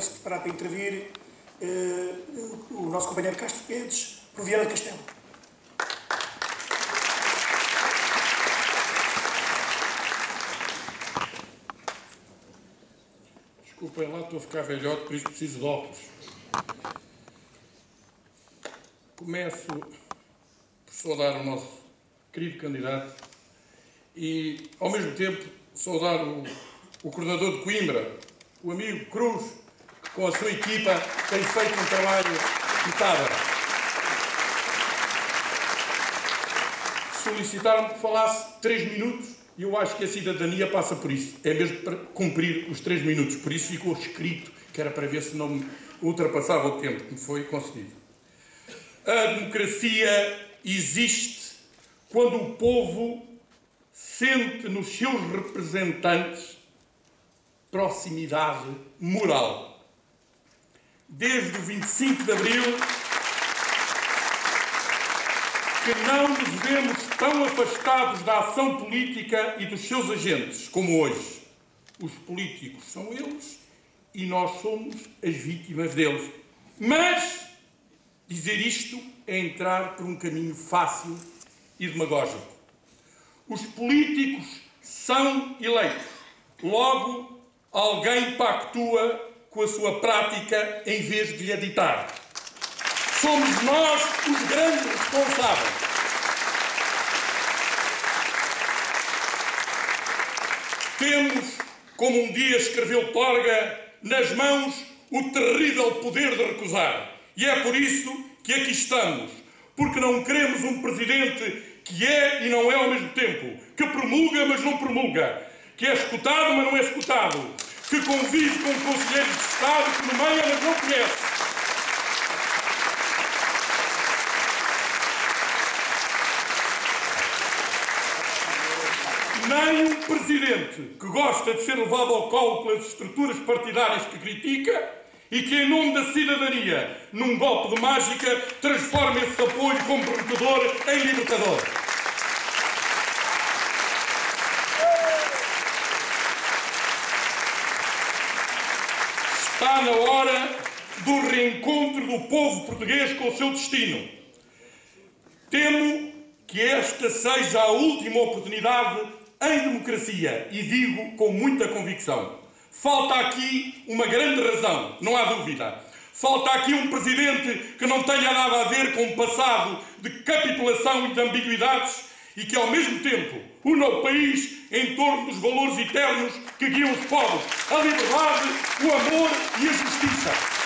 deve-se preparar para intervir o nosso companheiro Castro Guedes, por Viana do Castelo. Desculpem lá, estou a ficar velhote, por isso preciso de óculos. Começo por saudar o nosso querido candidato e, ao mesmo tempo, saudar o coordenador de Coimbra, o amigo Cruz, que com a sua equipa tem feito um trabalho notável. Solicitaram-me que falasse 3 minutos e eu acho que a cidadania passa por isso. É mesmo para cumprir os 3 minutos. Por isso ficou escrito que era para ver se não me ultrapassava o tempo que me foi concedido. A democracia existe quando o povo sente nos seus representantes proximidade moral. Desde o 25 de Abril, que não nos vemos tão afastados da ação política e dos seus agentes como hoje. Os políticos são eles e nós somos as vítimas deles. Mas dizer isto é entrar por um caminho fácil e demagógico. Os políticos são eleitos. Logo, alguém pactua com a sua prática em vez de lhe ditar. Somos nós os grandes responsáveis. Temos, como um dia escreveu Torga, nas mãos o terrível poder de recusar. E é por isso que aqui estamos. Porque não queremos um presidente que é e não é ao mesmo tempo. Que promulga, mas não promulga. Que é escutado, mas não é escutado. Que convive com conselheiros de Estado que nomeia, mas não conhece. Nem um presidente que gosta de ser levado ao colo pelas estruturas partidárias que critica e que, em nome da cidadania, num golpe de mágica, transforma esse apoio comprometedor em libertador. Está na hora do reencontro do povo português com o seu destino. Temo que esta seja a última oportunidade em democracia, e digo com muita convicção. Falta aqui uma grande razão, não há dúvida. Falta aqui um presidente que não tenha nada a ver com um passado de capitulação e de ambiguidades e que, ao mesmo tempo, una o país em torno dos valores eternos que guiam os povos: a liberdade, o amor e a justiça.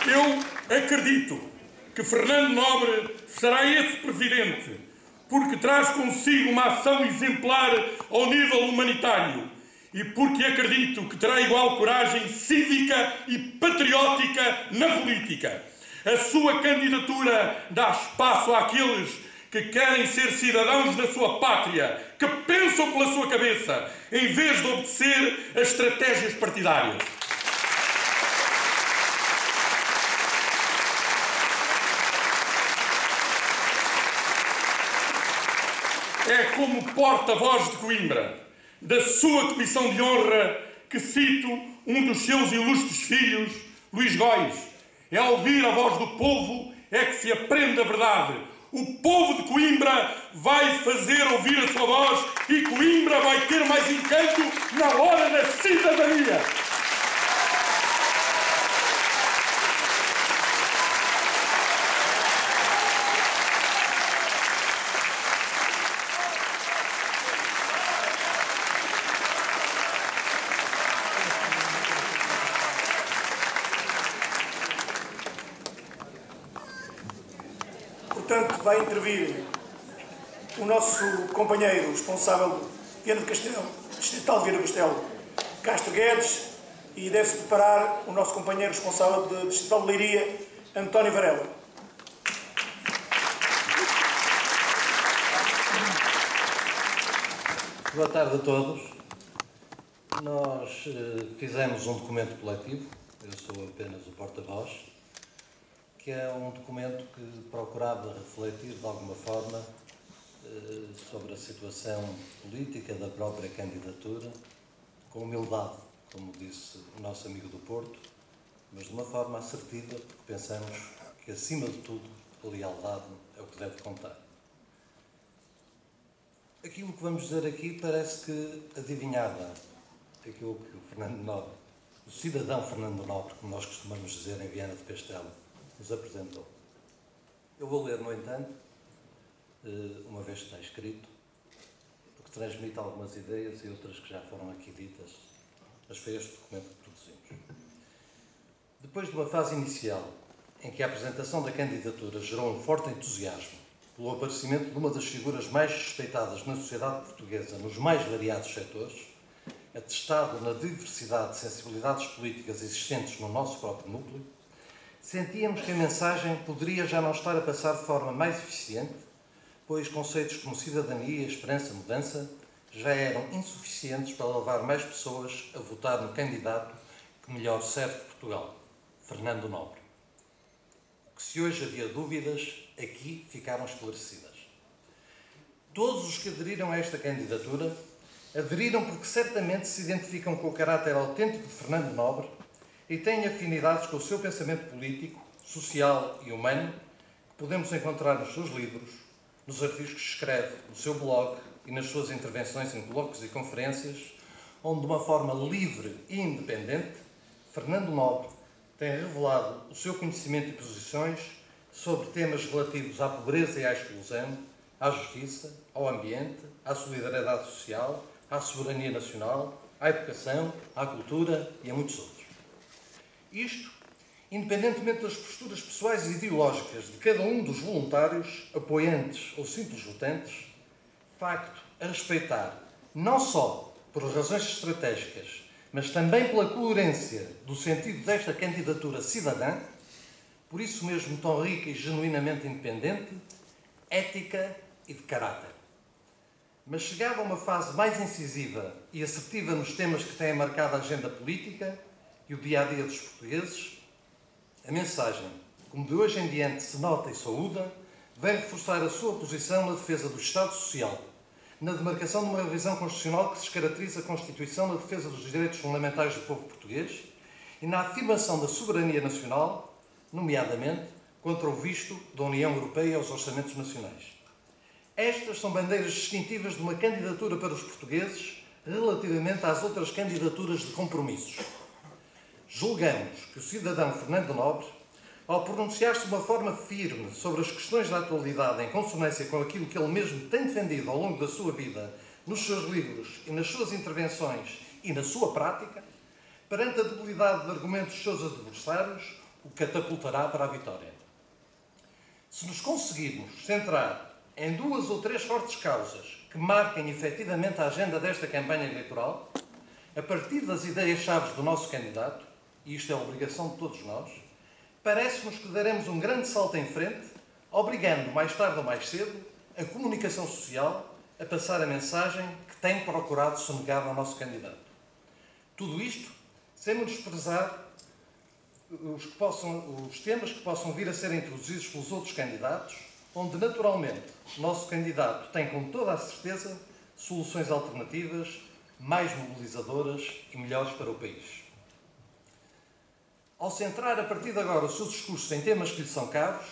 Eu acredito que Fernando Nobre será esse presidente, porque traz consigo uma ação exemplar ao nível humanitário e porque acredito que terá igual coragem cívica e patriótica na política. A sua candidatura dá espaço àqueles que querem ser cidadãos da sua pátria, que pensam pela sua cabeça, em vez de obedecer a estratégias partidárias. É como porta-voz de Coimbra, da sua Comissão de Honra, que cito um dos seus ilustres filhos, Luís Góis. É ao ouvir a voz do povo é que se aprende a verdade. O povo de Coimbra vai fazer ouvir a sua voz e Coimbra vai ter mais encanto na hora da cidadania. Portanto, vai intervir o nosso companheiro responsável de Viana do Castelo, distrital de Viana do Castelo, Castro Guedes, e deve-se preparar o nosso companheiro responsável de distrital de Leiria, António Varela. Boa tarde a todos. Nós fizemos um documento coletivo, eu sou apenas o porta-voz, que é um documento que procurava refletir de alguma forma sobre a situação política da própria candidatura, com humildade, como disse o nosso amigo do Porto, mas de uma forma assertiva, porque pensamos que, acima de tudo, a lealdade é o que deve contar. Aquilo que vamos dizer aqui parece que adivinhava aquilo que o Fernando Nobre, o cidadão Fernando Nobre, como nós costumamos dizer em Viana do Castelo, nos apresentou. Eu vou ler, no entanto, uma vez que está escrito, porque transmite algumas ideias e outras que já foram aqui ditas, mas foi este documento que produzimos. Depois de uma fase inicial, em que a apresentação da candidatura gerou um forte entusiasmo pelo aparecimento de uma das figuras mais respeitadas na sociedade portuguesa nos mais variados setores, atestado na diversidade de sensibilidades políticas existentes no nosso próprio núcleo, sentíamos que a mensagem poderia já não estar a passar de forma mais eficiente, pois conceitos como cidadania, esperança, mudança já eram insuficientes para levar mais pessoas a votar no candidato que melhor serve Portugal, Fernando Nobre. Que se hoje havia dúvidas, aqui ficaram esclarecidas. Todos os que aderiram a esta candidatura aderiram porque certamente se identificam com o caráter autêntico de Fernando Nobre e têm afinidades com o seu pensamento político, social e humano que podemos encontrar nos seus livros, nos artigos que escreve, no seu blog e nas suas intervenções em colóquios e conferências, onde de uma forma livre e independente, Fernando Nobre tem revelado o seu conhecimento e posições sobre temas relativos à pobreza e à exclusão, à justiça, ao ambiente, à solidariedade social, à soberania nacional, à educação, à cultura e a muitos outros. Isto, independentemente das posturas pessoais e ideológicas de cada um dos voluntários, apoiantes ou simples votantes, facto a respeitar não só por razões estratégicas, mas também pela coerência do sentido desta candidatura cidadã, por isso mesmo tão rica e genuinamente independente, ética e de caráter. Mas chegada a uma fase mais incisiva e assertiva nos temas que têm marcado a agenda política e o dia-a-dia dos portugueses, a mensagem, como de hoje em diante se nota e saúda, vem reforçar a sua posição na defesa do Estado Social, na demarcação de uma revisão constitucional que se caracteriza a Constituição na defesa dos direitos fundamentais do povo português e na afirmação da soberania nacional, nomeadamente contra o visto da União Europeia aos orçamentos nacionais. Estas são bandeiras distintivas de uma candidatura para os portugueses relativamente às outras candidaturas de compromissos. Julgamos que o cidadão Fernando Nobre, ao pronunciar-se de uma forma firme sobre as questões da atualidade em consonância com aquilo que ele mesmo tem defendido ao longo da sua vida, nos seus livros e nas suas intervenções e na sua prática, perante a debilidade de argumentos dos seus adversários, o catapultará para a vitória. Se nos conseguirmos centrar em 2 ou 3 fortes causas que marquem efetivamente a agenda desta campanha eleitoral, a partir das ideias-chave do nosso candidato, e isto é a obrigação de todos nós, parece-nos que daremos um grande salto em frente, obrigando, mais tarde ou mais cedo, a comunicação social a passar a mensagem que tem procurado sonegar ao nosso candidato. Tudo isto sem menosprezar os temas que possam vir a ser introduzidos pelos outros candidatos, onde, naturalmente, o nosso candidato tem, com toda a certeza, soluções alternativas, mais mobilizadoras e melhores para o país. Ao centrar, a partir de agora, o seu discurso em temas que lhe são caros,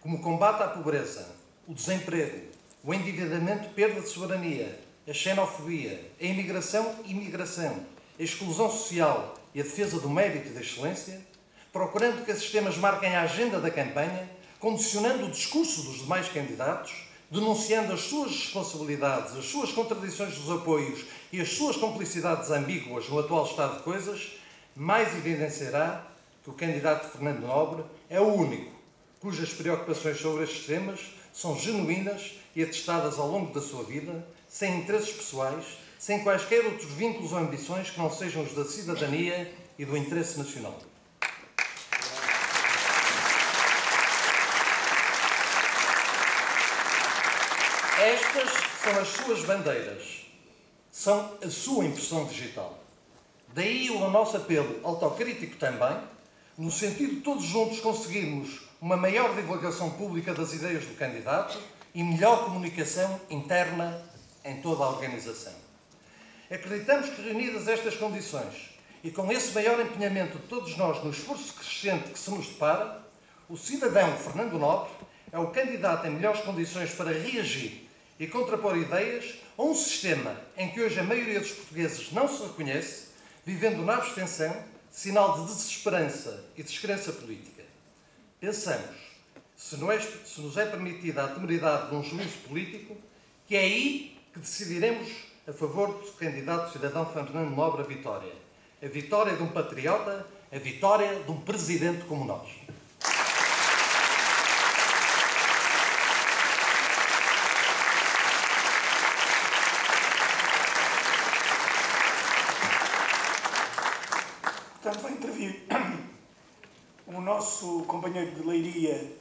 como o combate à pobreza, o desemprego, o endividamento, perda de soberania, a xenofobia, a imigração e imigração, a exclusão social e a defesa do mérito e da excelência, procurando que esses temas marquem a agenda da campanha, condicionando o discurso dos demais candidatos, denunciando as suas responsabilidades, as suas contradições dos apoios e as suas complicidades ambíguas no atual estado de coisas, mais evidenciará que o candidato Fernando Nobre é o único cujas preocupações sobre estes temas são genuínas e atestadas ao longo da sua vida, sem interesses pessoais, sem quaisquer outros vínculos ou ambições que não sejam os da cidadania e do interesse nacional. Estas são as suas bandeiras, são a sua impressão digital. Daí o nosso apelo autocrítico também, no sentido de todos juntos conseguirmos uma maior divulgação pública das ideias do candidato e melhor comunicação interna em toda a organização. Acreditamos que, reunidas estas condições e com esse maior empenhamento de todos nós no esforço crescente que se nos depara, o cidadão Fernando Nobre é o candidato em melhores condições para reagir e contrapor ideias a um sistema em que hoje a maioria dos portugueses não se reconhece, vivendo na abstenção, sinal de desesperança e descrença política. Pensamos, se nos é permitida a temeridade de um juízo político, que é aí que decidiremos a favor do candidato cidadão Fernando Nobre a vitória de um patriota, a vitória de um presidente como nós. Portanto, vai intervir o nosso companheiro de Leiria,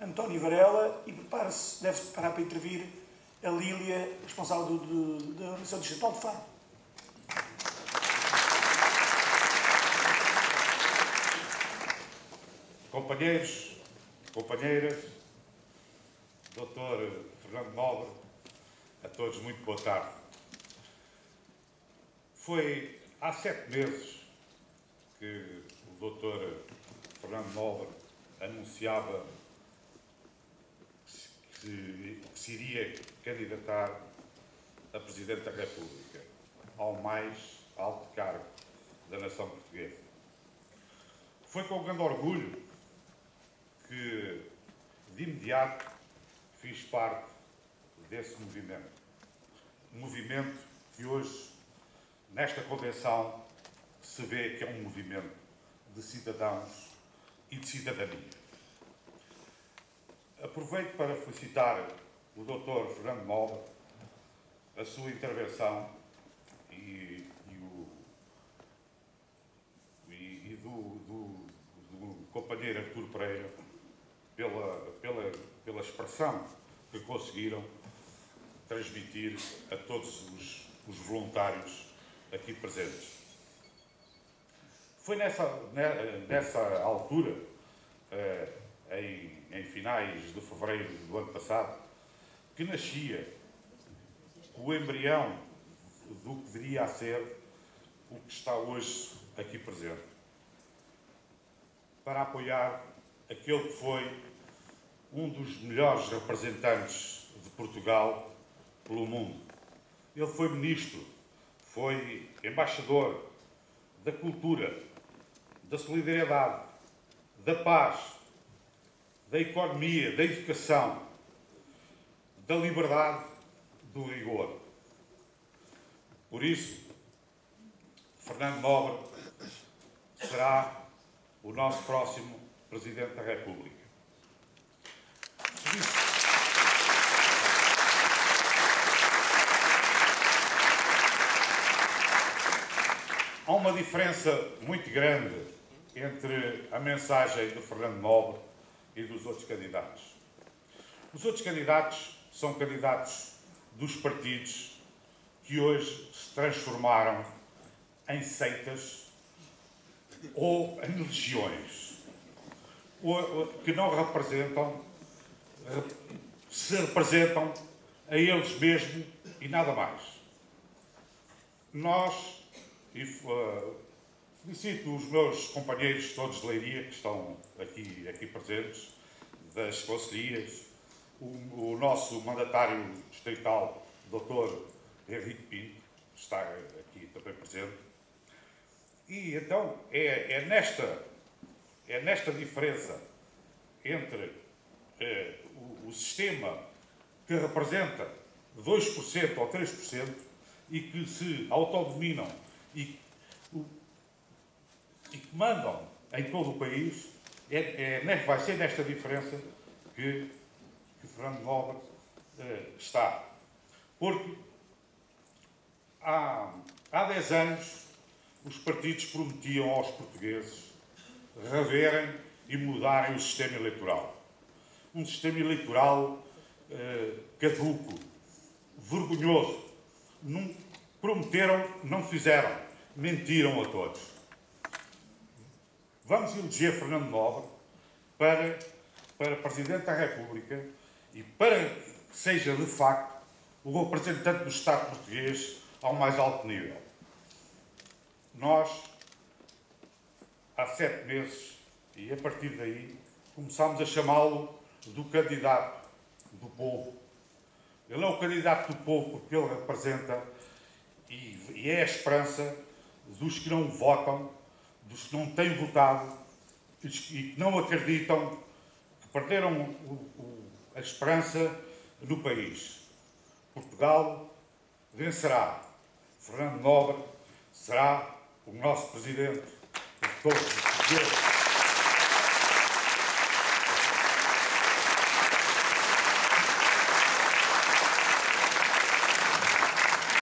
António Varela, e deve-se preparar para intervir a Lília, responsável da Organização Distrital de Faro. Companheiros, companheiras, Dr. Fernando Nobre, a todos muito boa tarde. Foi há 7 meses que o Dr. Fernando Nobre anunciava que se iria candidatar a Presidente da República, ao mais alto cargo da nação portuguesa. Foi com grande orgulho que, de imediato, fiz parte desse movimento. Um movimento que hoje, nesta convenção, se vê que é um movimento de cidadãos e de cidadania. Aproveito para felicitar o Dr. Fernando Nobre, a sua intervenção e do companheiro Artur Pereira pela expressão que conseguiram transmitir a todos os voluntários aqui presentes. Foi nessa altura, em finais de fevereiro do ano passado, que nascia o embrião do que viria a ser o que está hoje aqui presente, para apoiar aquele que foi um dos melhores representantes de Portugal pelo mundo. Ele foi ministro, foi embaixador da cultura, da solidariedade, da paz, da economia, da educação, da liberdade, do rigor. Por isso, Fernando Nobre será o nosso próximo Presidente da República. Há uma diferença muito grande entre a mensagem de Fernando Nobre e dos outros candidatos. Os outros candidatos são candidatos dos partidos que hoje se transformaram em seitas ou em legiões, que não representam, se representam a eles mesmos e nada mais. Nós, e felicito os meus companheiros todos de Leiria que estão aqui presentes, das conselheiras, o nosso mandatário distrital, Dr. Henrique Pinto, que está aqui também presente. E então é nesta diferença entre o sistema que representa 2% ou 3% e que se autodominam e que mandam em todo o país, vai ser nesta diferença que Fernando Nobre está. Porque há 10 anos os partidos prometiam aos portugueses reverem e mudarem o sistema eleitoral. Um sistema eleitoral caduco, vergonhoso. Prometeram, não fizeram. mentiram a todos. Vamos eleger Fernando Nobre para Presidente da República e para que seja, de facto, o representante do Estado português ao mais alto nível. Nós, há 7 meses, e a partir daí, começámos a chamá-lo do candidato do povo. Ele é o candidato do povo porque ele representa e é a esperança dos que não votam, dos que não têm votado e que não acreditam, que perderam a esperança no país. Portugal vencerá. Fernando Nobre será o nosso presidente de todos os portugueses.